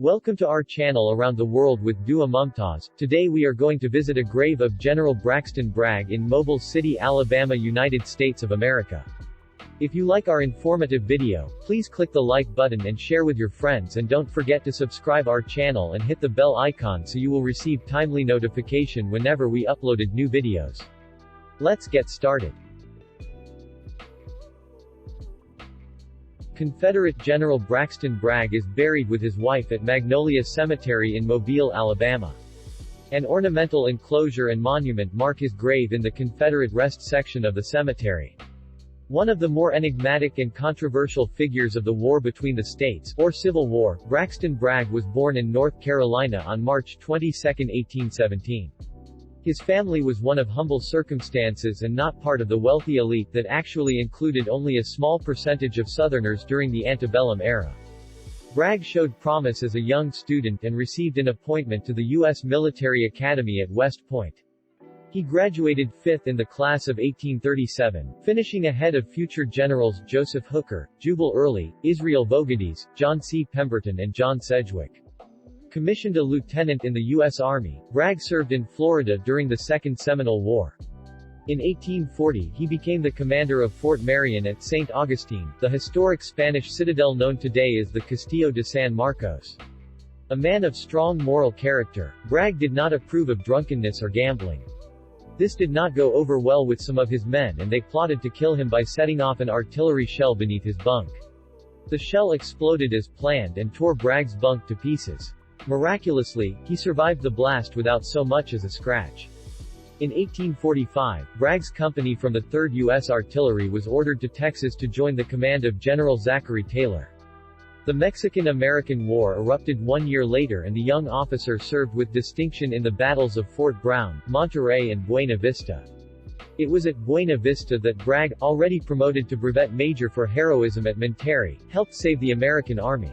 Welcome to our channel Around the World with Dua Mumtaz. Today we are going to visit a grave of General Braxton Bragg in Mobile City, Alabama, United States of America. If you like our informative video, please click the like button and share with your friends, and don't forget to subscribe our channel and hit the bell icon so you will receive timely notification whenever we uploaded new videos. Let's get started. Confederate General Braxton Bragg is buried with his wife at Magnolia Cemetery in Mobile, Alabama. An ornamental enclosure and monument mark his grave in the Confederate rest section of the cemetery. One of the more enigmatic and controversial figures of the war between the states, or Civil War, Braxton Bragg was born in North Carolina on March 22, 1817. His family was one of humble circumstances and not part of the wealthy elite that actually included only a small percentage of Southerners during the antebellum era. Bragg showed promise as a young student and received an appointment to the U.S. Military Academy at West Point. He graduated fifth in the class of 1837, finishing ahead of future generals Joseph Hooker, Jubal Early, Israel Vogadis, John C. Pemberton and John Sedgwick. Commissioned a lieutenant in the U.S. Army, Bragg served in Florida during the Second Seminole War. In 1840, he became the commander of Fort Marion at St. Augustine, the historic Spanish citadel known today as the Castillo de San Marcos. A man of strong moral character, Bragg did not approve of drunkenness or gambling. This did not go over well with some of his men, and they plotted to kill him by setting off an artillery shell beneath his bunk. The shell exploded as planned and tore Bragg's bunk to pieces. Miraculously, he survived the blast without so much as a scratch. In 1845, Bragg's company from the 3rd U.S. Artillery was ordered to Texas to join the command of General Zachary Taylor. The Mexican-American War erupted 1 year later, and the young officer served with distinction in the battles of Fort Brown, Monterey and Buena Vista. It was at Buena Vista that Bragg, already promoted to brevet major for heroism at Monterey, helped save the American Army.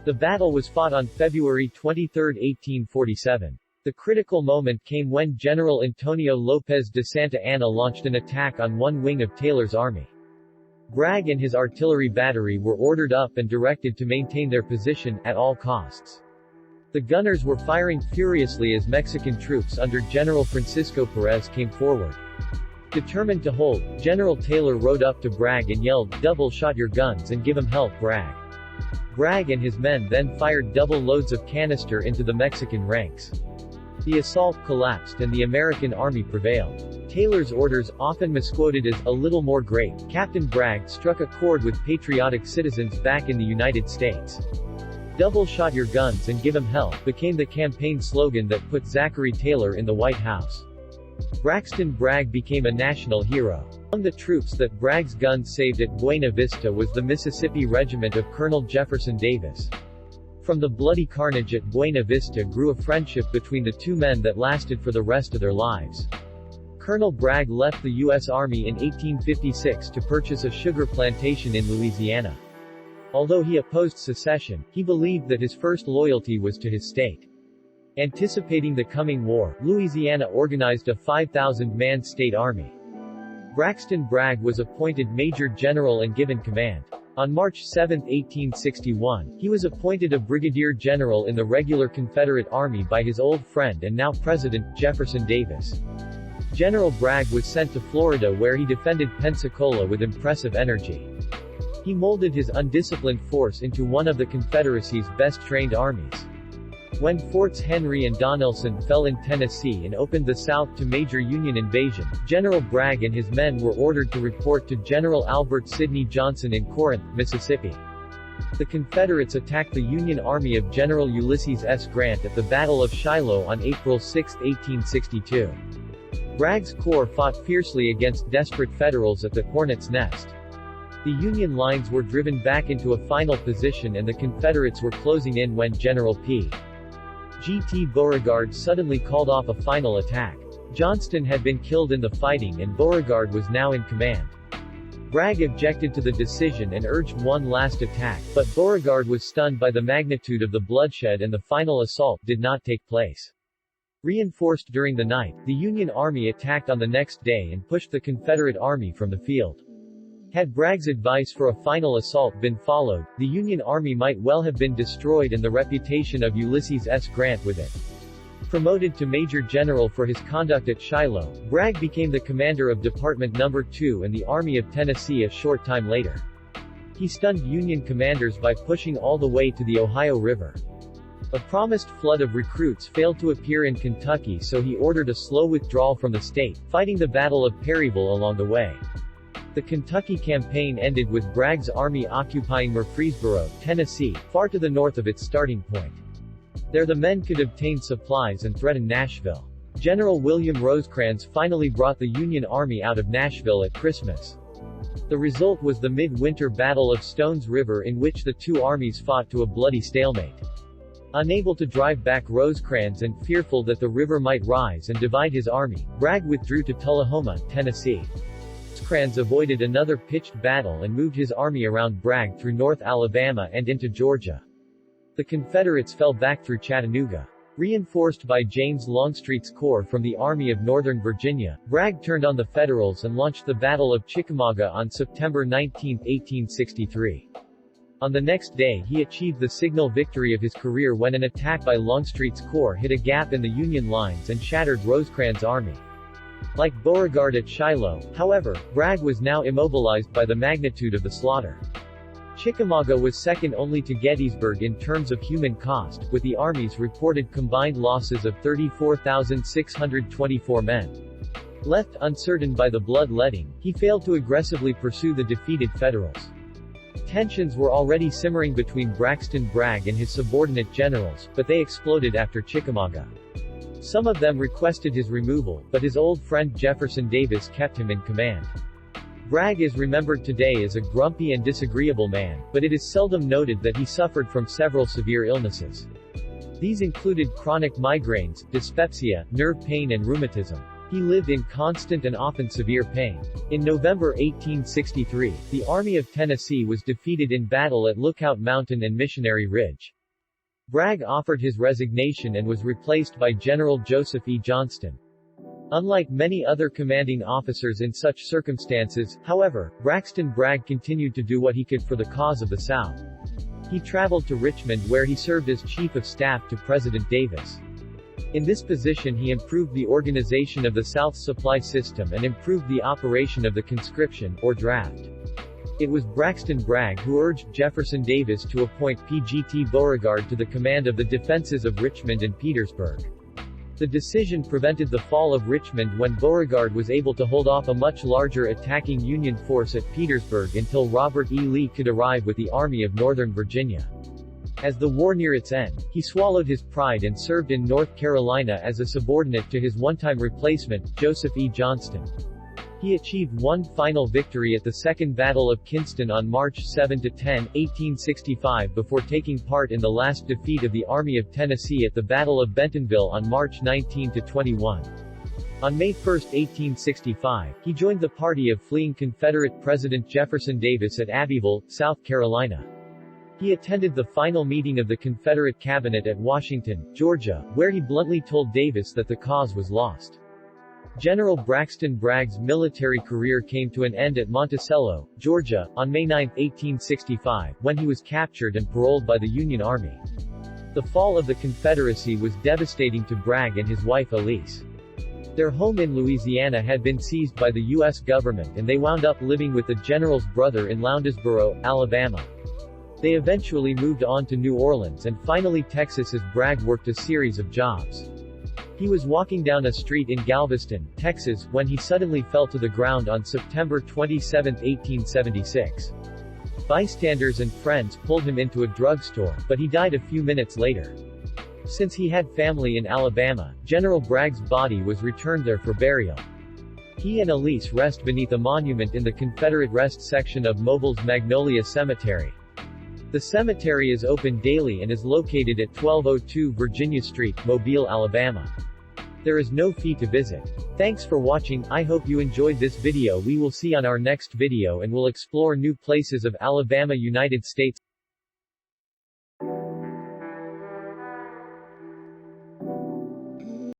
The battle was fought on February 23, 1847. The critical moment came when General Antonio Lopez de Santa Anna launched an attack on one wing of Taylor's army. Bragg and his artillery battery were ordered up and directed to maintain their position, at all costs. The gunners were firing furiously as Mexican troops under General Francisco Perez came forward. Determined to hold, General Taylor rode up to Bragg and yelled, "Double shot your guns and give 'em help, Bragg." Bragg and his men then fired double loads of canister into the Mexican ranks. The assault collapsed and the American army prevailed. Taylor's orders, often misquoted as "a little more great," Captain Bragg struck a chord with patriotic citizens back in the United States. "Double shot your guns and give 'em hell" became the campaign slogan that put Zachary Taylor in the White House. Braxton Bragg became a national hero. Among the troops that Bragg's guns saved at Buena Vista was the Mississippi Regiment of Colonel Jefferson Davis. From the bloody carnage at Buena Vista grew a friendship between the two men that lasted for the rest of their lives. Colonel Bragg left the U.S. Army in 1856 to purchase a sugar plantation in Louisiana. Although he opposed secession, he believed that his first loyalty was to his state. Anticipating the coming war, Louisiana organized a 5,000-man state army. Braxton Bragg was appointed Major General and given command. On March 7, 1861, he was appointed a Brigadier General in the regular Confederate Army by his old friend and now President, Jefferson Davis. General Bragg was sent to Florida where he defended Pensacola with impressive energy. He molded his undisciplined force into one of the Confederacy's best-trained armies. When Forts Henry and Donelson fell in Tennessee and opened the South to major Union invasion, General Bragg and his men were ordered to report to General Albert Sidney Johnston in Corinth, Mississippi. The Confederates attacked the Union Army of General Ulysses S. Grant at the Battle of Shiloh on April 6, 1862. Bragg's corps fought fiercely against desperate Federals at the Hornets' Nest. The Union lines were driven back into a final position and the Confederates were closing in when General P. G.T. Beauregard suddenly called off a final attack. Johnston had been killed in the fighting and Beauregard was now in command. Bragg objected to the decision and urged one last attack, but Beauregard was stunned by the magnitude of the bloodshed and the final assault did not take place. Reinforced during the night, the Union Army attacked on the next day and pushed the Confederate Army from the field. Had Bragg's advice for a final assault been followed, the Union Army might well have been destroyed and the reputation of Ulysses S. Grant with it. Promoted to Major General for his conduct at Shiloh, Bragg became the commander of Department No. 2 in the Army of Tennessee a short time later. He stunned Union commanders by pushing all the way to the Ohio River. A promised flood of recruits failed to appear in Kentucky, so he ordered a slow withdrawal from the state, fighting the Battle of Perryville along the way. The Kentucky campaign ended with Bragg's army occupying Murfreesboro, Tennessee, far to the north of its starting point. There the men could obtain supplies and threaten Nashville. General William Rosecrans finally brought the Union Army out of Nashville at Christmas. The result was the mid-winter Battle of Stones River, in which the two armies fought to a bloody stalemate. Unable to drive back Rosecrans and fearful that the river might rise and divide his army, Bragg withdrew to Tullahoma, Tennessee. Rosecrans avoided another pitched battle and moved his army around Bragg through North Alabama and into Georgia. The Confederates fell back through Chattanooga. Reinforced by James Longstreet's corps from the Army of Northern Virginia, Bragg turned on the Federals and launched the Battle of Chickamauga on September 19, 1863. On the next day he achieved the signal victory of his career when an attack by Longstreet's corps hit a gap in the Union lines and shattered Rosecrans' army. Like Beauregard at Shiloh, however, Bragg was now immobilized by the magnitude of the slaughter. Chickamauga was second only to Gettysburg in terms of human cost, with the army's reported combined losses of 34,624 men. Left uncertain by the bloodletting, he failed to aggressively pursue the defeated Federals. Tensions were already simmering between Braxton Bragg and his subordinate generals, but they exploded after Chickamauga. Some of them requested his removal, but his old friend Jefferson Davis kept him in command. Bragg is remembered today as a grumpy and disagreeable man, but it is seldom noted that he suffered from several severe illnesses. These included chronic migraines, dyspepsia, nerve pain and rheumatism. He lived in constant and often severe pain. In November 1863, the Army of Tennessee was defeated in battle at Lookout Mountain and Missionary Ridge. Bragg offered his resignation and was replaced by General Joseph E. Johnston. Unlike many other commanding officers in such circumstances, however, Braxton Bragg continued to do what he could for the cause of the South. He traveled to Richmond where he served as Chief of Staff to President Davis. In this position he improved the organization of the South's supply system and improved the operation of the conscription, or draft. It was Braxton Bragg who urged Jefferson Davis to appoint P.G.T. Beauregard to the command of the defenses of Richmond and Petersburg. The decision prevented the fall of Richmond when Beauregard was able to hold off a much larger attacking Union force at Petersburg until Robert E. Lee could arrive with the Army of Northern Virginia. As the war neared its end, he swallowed his pride and served in North Carolina as a subordinate to his one-time replacement, Joseph E. Johnston. He achieved one final victory at the Second Battle of Kinston on March 7–10, 1865 before taking part in the last defeat of the Army of Tennessee at the Battle of Bentonville on March 19–21. On May 1, 1865, he joined the party of fleeing Confederate President Jefferson Davis at Abbeville, South Carolina. He attended the final meeting of the Confederate cabinet at Washington, Georgia, where he bluntly told Davis that the cause was lost. General Braxton Bragg's military career came to an end at Monticello, Georgia, on May 9, 1865, when he was captured and paroled by the Union Army. The fall of the Confederacy was devastating to Bragg and his wife Elise. Their home in Louisiana had been seized by the U.S. government and they wound up living with the general's brother in Loundesboro, Alabama. They eventually moved on to New Orleans and finally Texas as Bragg worked a series of jobs. He was walking down a street in Galveston, Texas, when he suddenly fell to the ground on September 27, 1876. Bystanders and friends pulled him into a drugstore, but he died a few minutes later. Since he had family in Alabama, General Bragg's body was returned there for burial. He and Elise rest beneath a monument in the Confederate rest section of Mobile's Magnolia Cemetery. The cemetery is open daily and is located at 1202 Virginia Street, Mobile, Alabama. There is no fee to visit. Thanks for watching. I hope you enjoyed this video. We will see on our next video and will explore new places of Alabama, United States.